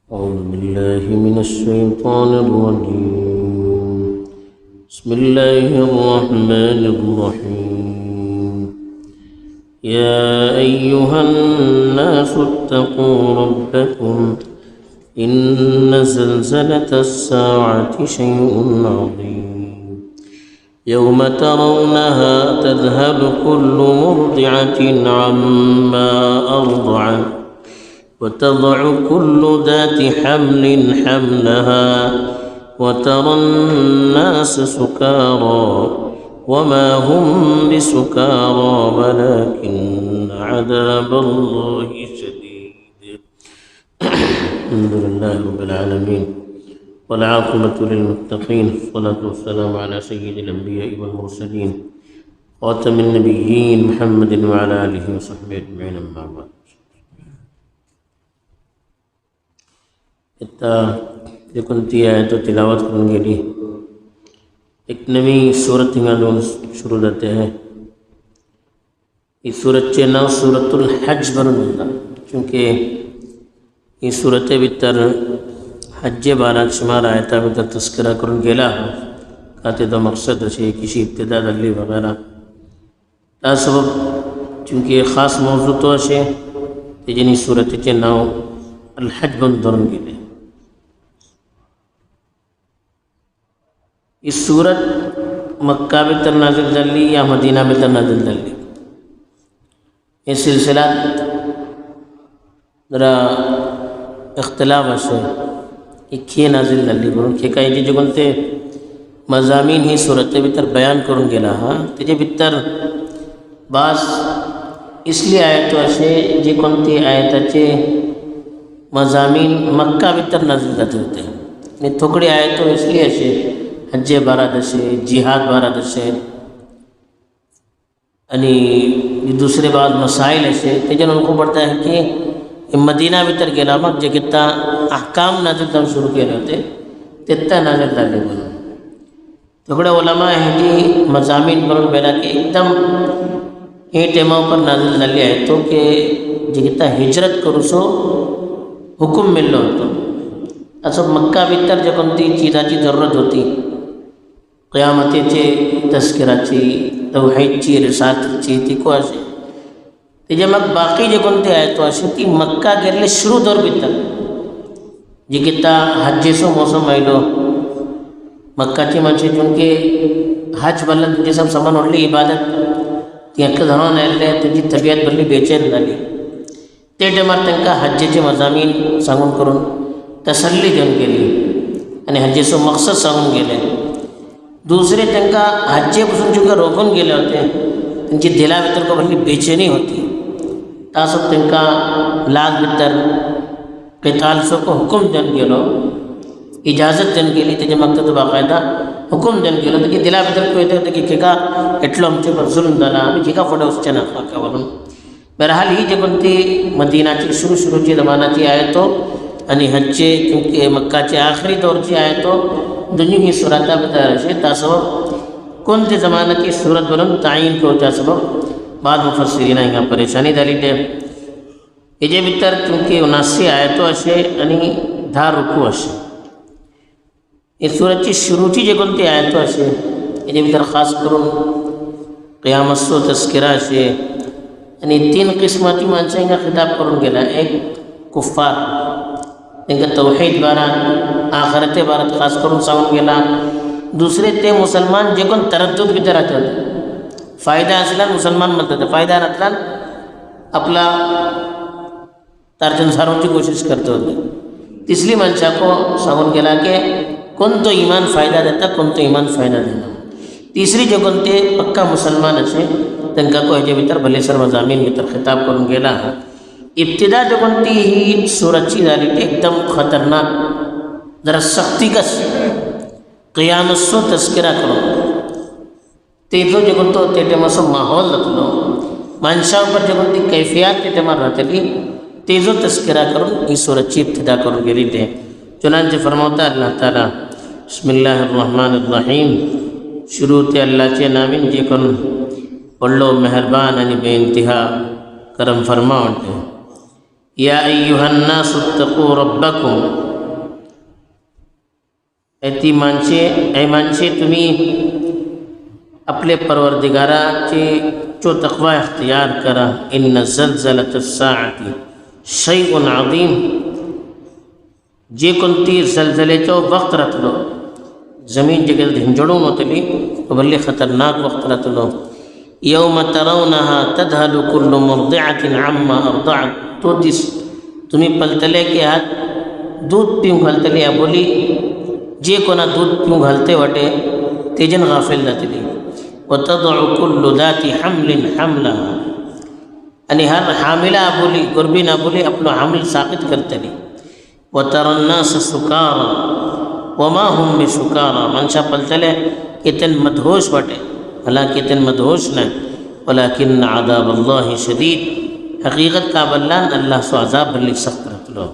أعوذ بالله من الشيطان الرجيم. بسم الله الرحمن الرحيم. يا أيها الناس اتقوا ربكم إن زلزلة الساعة شيء عظيم يوم ترونها تذهل كل مرضعة عما أرضعت وتضع كل ذات حمل حملها وترى الناس سكارى وما هم بسكارى ولكن عذاب الله شديد. الحمد لله رب العالمين والعاقبة للمتقين والصلاة والسلام على سيد الأنبياء والمرسلين خاتم النبيين محمد وعلى آله وصحبه أجمعين. أما بعد. कोणती आहे तो तिलावत करून गेली. एक नवी सूरत हिंगालून सुरू जाते हैं. इस सूरतचे नाव सूरतुल हज बनून होता क्योंकि ही सूरते भितर हज्जे बाराक शुमार आयता भितर तस्करा करून गेला का तेचो मकसद अशें किशी इब्तिदा जाल्ली वगैरह त्या सबब चूंकि खास मौजू तो अशें तेजेनी सूरतेचें नाव अल हज बनून धरून गेलें. इस सूरत मक्का भितर नाजिल जाल्ली या मदीना भितर नाजिल जाल्ली हे सिलसिलात जरा इख्तिलाफ अशें की खिये नाजिल जाल्ली म्हणून खेका हेजे जे कोणते मजामीन ही सूरते भितर बयान करून गेला हा तेजे भितर बास इसलिए आयतो अशे जे कोणती आयताचे मजामीन मक्का भितर नाजिल जाते होते आणि थोकडी आयतो इसलिए अशे हज्जे बारात अशे जिहाद बारात अशे आणि दुसरे बाद मसाइल अशे तेजेन उनको पडता है की मदीना भितर गेला मग जे किता अहकाम नाजिल जावन सुरू केले होते तेत्ता नाजिल जाल्ले म्हणून थोडे उलमा हेजी मजामीन म्हणून बेला की एकदम हे टेमा पर नाजिल जाल्ली आहे तो की जे किता हिजरत करूसो हुकूम मिळलो होतो. असं मक्का भितर जे कोणती चीजाची जरूरत होती क़यामतेचे तस्किराची तौहीदची रिसालतची ती को असे तेजे मग बाकी जे कोणते आहे तो अशी ती मक्का गेल्ले शुरू दौर भितर जी किता हज्जेचो मोसम आयलो मक्काची माणसे चूंकि हज बल्लन तुझे सब समान व्हडली इबादत ती हक्क जाणून आयल्ले तेजी तबियत बरी बेचैन जाली ते टायमार तांकां हज्जेचे मजामीन सांगून करून तसल्ली देऊन गेली आणि हज्जेचो मकसद सांगून गेले. दुसरे तांकां हज्जे पासून चूंकि रोखून गेले होते तांची दिला भितर को व्हडली बेचैनी होती तासो तांकां लाग भितर क़ितालचो को हुकूम देऊन गेलो इजाजत देऊन गेली तेजे मकसद बाकायदा हुकूम देऊन गेलो तेजी दिला भितर को येता की खेका एटलो आमचे पर जुल्म जाला आमी खेका फुडें वचचें ना हाका वरून. बहरहाल ही जे कोणती मदीनाची सुरूची जमानाची आयतो आणि हजचे क्योंकि मक्काचे आखरी दौरची आयतो दोन्ही ही सुराता भितर अशे ता सबब कोणते जमानाची सूरत बनून तायीन करच्या सबब बाद मुफस्सिरीन हिंगा परेशानी जाली. ते हेजे भितर क्योंकि 79 आयतो अशे आणि 10 रुकू अशे हे सूरतची शुरूची जे कोणती आयतो अशे हेजे भितर खास करून क़यामतचो तस्किरा अशे आणि 3 किस्माची माणसं हिंगा खिताब करून गेला. एक कुफ्फार तांकां तौहीद बारात आखिरते बारात खास करून सांगून गेला. दुसरे ते मुसलमान जे कोण तरद्दुद भितर राहतात फायदा असल्यान मुसलमान म्हणतात फायदा नासल्यान आपला तारचन सारोवची कोशिश करता होते. तिसरी मनशाको सांगून गेला की कोणतो इमान फायदा देता कोणतो इमान फायदा देना. तिसरी जे कोण ते पक्का मुसलमान असे तांकां को हेजे भितर भलेसर मजामीन भितर खिताब करून गेला. इब्तिदा जो कोणती ही सूरतची जाली ती एकदम खतरनाक जरा सक्तीकस क़यामतचो तस्किरा करून तेजो जे कोणतो ते टायमाचो माहोल जातलो मनशा पर जे कोणती कैफियत ते टायमार रावतली तेजो तस्किरा करून ही सूरतची इब्तिदा करून गेली. ते चुनांचे फरमावता अल्लाह ताला बिस्मिल्लाहिर रहमानिर रहीम शुरू ते अल्लाहचे नामीन जे कोण व्हडलो मेहरबान आणि बेइंतिहा करम फरमा म्हणते. या अय्युहन्नास इत्तक़ू रब्बकुम, ती माणसे तुम्ही आपले परवरदिगाराचे जो तक़वा इख्तियार करा। इन्न ज़लज़लतस्साअति शैउन अज़ीम, जे कोणती जलजलेचो वक्त राहतलो, जमीन जगत हिंजडून वतली तो भले खतरनाक वक्त राहतलो। यौम तरौनहा तदहलु कुल्लु मुर्दिअतिन अम्मा अर्दअत, तो दिस तुम्ही पलतले की हात दूध पिऊन घालतली या बोली जे कोणा दूध पिऊन घालते वाटे तेजन गाफिल जातली। वतदउ कुल्लु दाती हमलिन हमलहा, आणि हर हामिला बोली गुरबीना बोली आपलो हामिल साकित करतली। वतरन्नास सुकारा वमा हुम बिसुकारा, मनशा पलतले कितन मदहोश वाटे, हालांकि कितन मदहोश नहीं। वलाकिन अज़ाब अल्लाह शदीद, हकीकत का बल्लान अल्लाह सो अजाब भली सख्त रहतलो।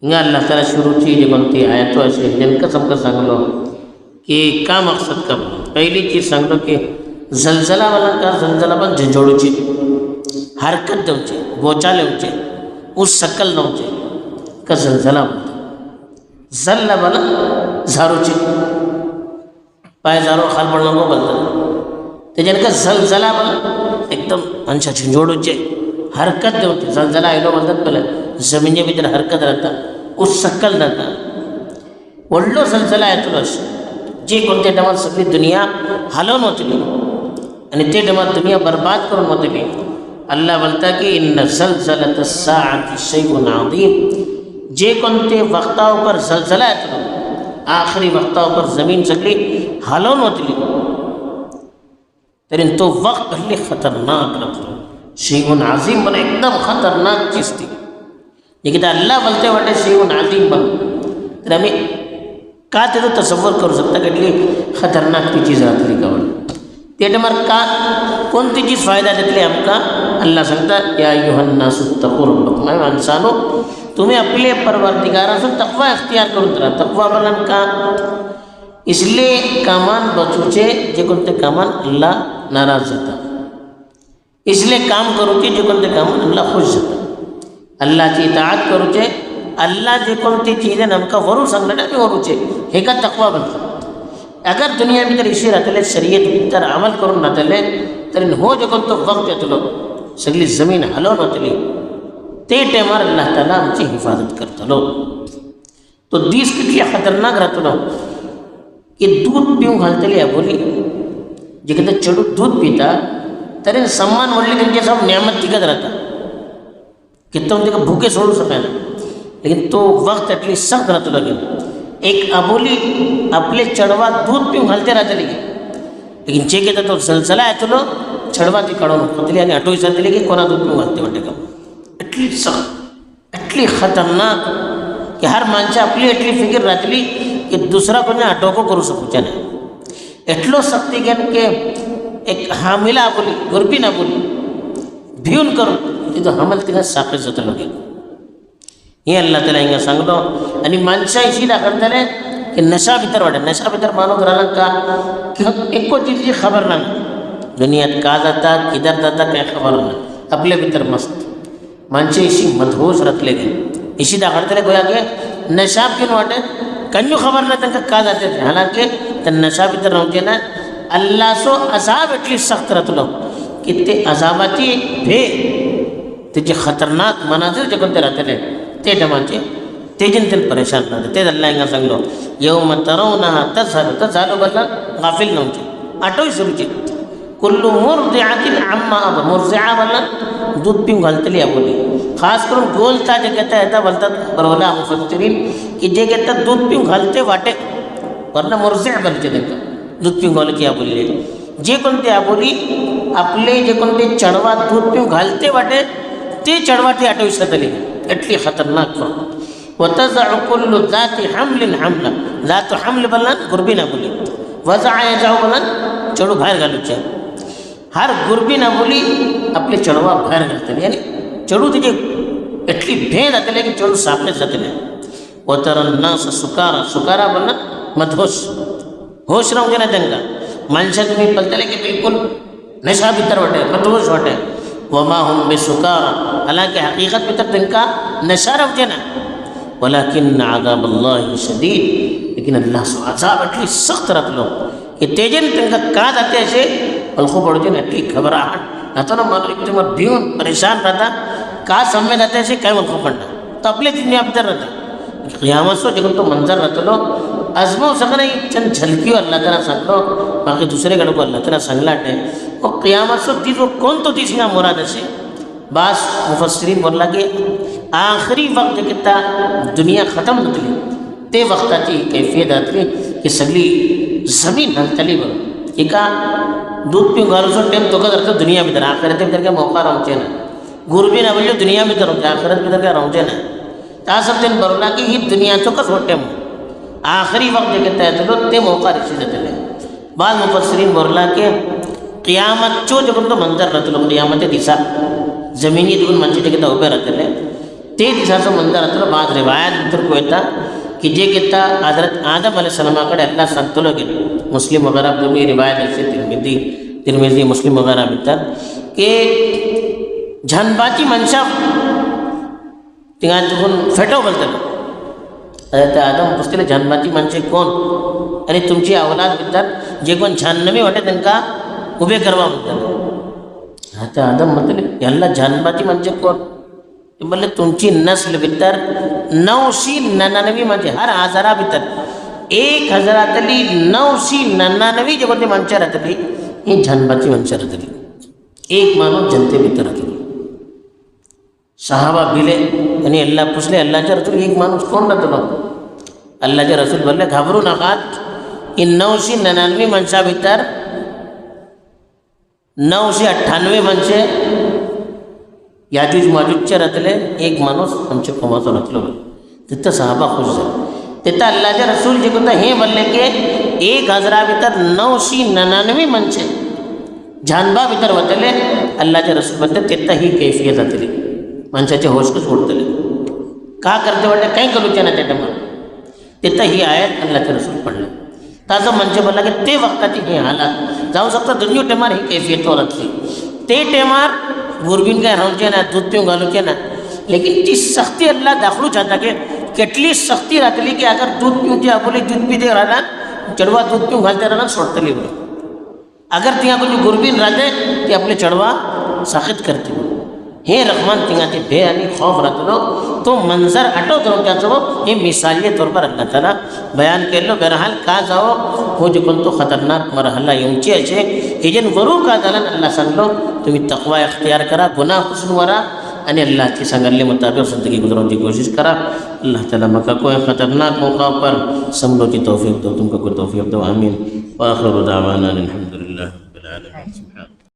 इंगा अल्लाह ताला शुरूची जे कोणती आयतो असे जनका समका सांगलो की का मकसद का बोलो। पहली चीज़ सांगलो की जलजला वाला का जलजला पण झंझोडूची, हरकत देवचे, बोचाले होचे, उस सकल नव्हचे का जलजला बोलतो। जल्ला बना झारूचे, पाय झारो खाल पडलो नको बोलतात त्याच्यानं का जलजला बना एकदम मनशा झंझोडूचे, हरकत देवते। जलजला आयलो बोलतात पहिले जमिनी भितर हरकत राहता, उस सकल राहता। व्हडलो जलजला येतलो अशें जे कोणत्या टायमार सगळी दुनिया हालोवन वतली आणि ते टायमार दुनिया बर्बाद करून वतली। अल्लाह बोलता की इन्न ज़लज़लतस्साअति शैउन अज़ीम, जे कोणते वक्ता ऊपर जलजला येतलो, आखरी वक्ता ऊपर जमीन सगळी हालोवन वतली, तरी तो वक्त भले खतरनाक राहतलो। शैउन अज़ीम बना एकदम खतरनाक चीज थी, जे किती अल्लाह बोलते वाटे शैउन अज़ीम बन, तर आम्ही का त्याचं तसव्वुर करू शकता कितली खतरनाक ती चीज राहतली का ते टायमार का कोणती चीज फायदा देतली आमकां। अल्लाह सांगता या अय्युहन्नास इत्तक़ू रब्बकुम, माणसानो तुम्ही आपले परवरदिगाराचो तक़वा इख्तियार करून राहा। तक़वा बोलन का इसले कामान बचूचे जे कोणते कामान अल्लाह नाराज जाता, इसले काम करूचे जे कोणते कामान अल्लाह खुश जाता। अल्लाहची इताअत करूचे, अल्लाह जे कोणती चीजें आमकां वरू सांगले आमी वरूचे, हे का तक़वा बनता। अगर दुनिया भितर इशी राहतले शरीयत भितर अमल करून राहतले तरी हो जे कोणतो वक्त येतलो सगळी जमीन हालोवन वतली, ते टायमार अल्लाह ताला आमची हिफाजत करतलो। तो दीस कितली खतरनाक राहतलो की दूध पिऊन घालतली या बोली जे कितें चेडूं दूध पिता तरी सम्मान व्हडली तेंचे सब नेमत तिगत राहता, कितें तिका भुके सोडू शकना। लेकिन तो वक्त एटली सख्त राहतलो की एक अबोली आपले चेडवा दूध पिऊन घालते राहतली, लेकिन जे कितें तो जलजला येतलो चेडवा ती काडून वतली आनी आठवू विचारतली की कोणा दूध पिऊन घालते वाटे का। एटली सख्त एटली खतरनाक की हर माणसा आपली एटली फिकीर राहतली की दुसरा कोणी आटोको करू शकूचे नाही। एटलो सख्ती घेन की एक हामिला बोली गुरबी ना बोली भिवन करून तिथं हमल तिका साखर जातलो की हे अल्लाह ताला हिंगा सांगलो। आणि माणसा इशी दाखवतले की नशा भितर वाटे, नशा भितर माणूस राहिला का एको चीजची खबर ना, दुनियात का जाता किधर जाता काय खबर ना, आपल्या भितर मस्त माणसे इशी मदहोश राहतले गे इशी दाखवतले गोया की नशा घेऊन वाटे कंजू खबर ना त्यांना का जाते। हालांकि त्या नशा भितर नव्हते ना, अल्लाहचो अजाब एटली सख्त राहतलो की ते अजाबाची भे त्याचे खतरनाक मनाजीर जे कोणते राहतले ते टायमाचे तेजन ते परेशान राहते। ते अल्लाह हिंगा सांगलो यौम तरौनहा तज़हलु बल्ला गाफिल नव्हते आठवू सुरूचे कुल्लु मुर्दिअतिन अम्मा अर्दअत, मुर्दिआ बल्ला दूध पिऊन घालतली या बोली। खास करून गोलता जे घेता येता बोलतात बरोबर मुफस्सिरीन की जे घेतात दूध पिऊन घालते वाटे वरना मुर्दिअ बनते त्यांना दूध पिऊन घालची या बोलले जे कोणते या बोली आपले जे कोणते चढवा दूध पिऊन घालते वाटे ते चढवा ती आठवू शकतली एटली खतरनाक वतज़अ कुल्लु ज़ाति हमलिन हमला, ज़ात हमल बल्ला गुरबी ना बोली, वज़अ यज़अ बल्ला चढू बाहेर घालूचे, हर गुरबी ना बोली आपले चढवा बाहेर घालतले यानी चढू तिचे एटली भे जातले की चढू सापडे जातले। वतरन्नास सुकारा, सुकारा बल्ला मदहोश, होश राहूंगे ना त्यांना माणसा तुम्ही पलतले की बिलकुल नशा भितर वाटे मदहोश वाटे वमा हुम बिसुकारा, हालांकि हकीकत में तक तिनका नशा रवजे ना, वलाकिन अज़ाबुल्लाहि शदीद, लेकिन अल्लाह सो अज़ाब एटली सख्त रखलो कि तेजन तिनका का जाते ऐसे अलखो पड़ते ना एटली घबराहट ना तो ना मानो एकदम भीन परेशान रहता का समय रहते ऐसे क्या अलखो पड़ना तो अपने दुनिया भीतर रहता क़यामत सो जगन तो मंजर रहते लो अजमो सकने चंद झलकियों अल्लाह ताला सकलो बाकी दूसरे गढ़ को अल्लाह ताला संगलाटे और क़यामत सो तीस वो कौन तो तीसरा मुराद से बास मुफस्सिरीन बोला कि आखिरी वक्त कितना दुनिया ख़त्म नतली ते वक्त आती कैफियत आती कि सगली ज़मीन हलतली बन एका दूध पिऊँ घालू सो टाइम तो का दुनिया भीतर आखिरत भीतर क्या मौका रमचे ना गुरु भी ना बोलियो दुनिया भीतर होते आखिरत भीतर क्या रमचे ना ता सब दिन बरला कि ही दुनिया तो कस हो टाइम आखिरी वक्त कहता है तो ते मौका रिक्शे देते हैं बाद मुफस्सिरीन बोला कि क़यामत चो जब तो मंजर रहते लोग क़यामत दिशा ज़मीनी दुगुन मंचे कहता उभे रहते हैं ते दिशा से मंजर रहते लोग बाद रिवायत भीतर को कहता कि जे कहता हज़रत आदम अलैहिस्सलाम कड़े अल्लाह संतुलो के मुस्लिम वगैरह जो भी रिवायत ऐसे तिरमिज़ी मुस्लिम वगैरह भीतर के झनबाची मनशा तिंगा दुगुन फेटो बोलते हज़रत आदम पुस्तले झनबाची मनशे कोण आणि तुमची अवलाद भीतर जे कोण झन्नमी वाटे त्यांना उभे करवा म्हणतात हज़रत आदम म्हटले याला झनबाची म्हणजे कोण बोले तुमची नस्ल भीतर 999 म्हणजे हर हजारा भीतर 1099 जे कोणते मनशा राहतली ही झनबाची मनशा राहतली एक माणूस जनते भीतर राहतली सहाबा बिले आणि अल्लाह पुछले अल्लाहच्या रसूल एक माणूस कोण राहतो अल्लाहचे रसूल बोलले घाबरू नकात इन 999 मनशा भीतर 998 मनशे याजूज माजूजचे राहतले एक माणूस आमचे कोमाचो राहतलो तिथं सहाबा खुश झाले तिथं अल्लाहचे रसूल जे कोणतं हे बोलले की 1000 भीतर 999 मनशे जानबा भीतर वतले अल्लाहचे रसूल बोलते तिथं ही कैफियत जातली मनशाचे होशकच उडतले का करते वाटते काही करूचे ना त्या टायमार तिथं ही आयत अल्लाहचे रसूल पडले ताजं म्हणजे बोलला की ते वक्ताची ही हालात जाऊ शकता दुनिया टेमार ही कैफियत वरतली ते टेमार गुरबीन काय राहूचे ना दूध पिऊँ घालूचे ना लेकिन ती सख्ती अल्लाह दाखवू चाहता कि केटली सख्ती राहतली की अगर दूध पिऊँची आपली दूध पिते राहणार चढवा दूध पिऊँ घालते राहणार सोडतली बरं अगर तिया कोणी गुरबीन राहते ती आपले चढवा साखित करते हे रखमान तिंगा ते भे आणि खौफ राहतो तो मंजर आठवतो त्याचं हे मिसालीय तौर पर अल्लाह ताला बयान केलं बहरहाल का जाओ हो जे कोणतो खतरनाक मरहला येऊची असे हे जन वरू का झाला अल्लाह सांगलो तुम्ही तकवा इख्तियार करा गुनाह हुस्न वरा आणि अल्लाह के संगल्ले मुताबिक ज़िंदगी गुजरने की कोशिश करा अल्लाह ताला मका कोई ख़तरनाक मौका पर समझो की तौफीक दो तुमको कोई तौफीक दो आमीन व आखिर दावाना अल्हम्दुलिल्लाह रब्बिल आलमीन।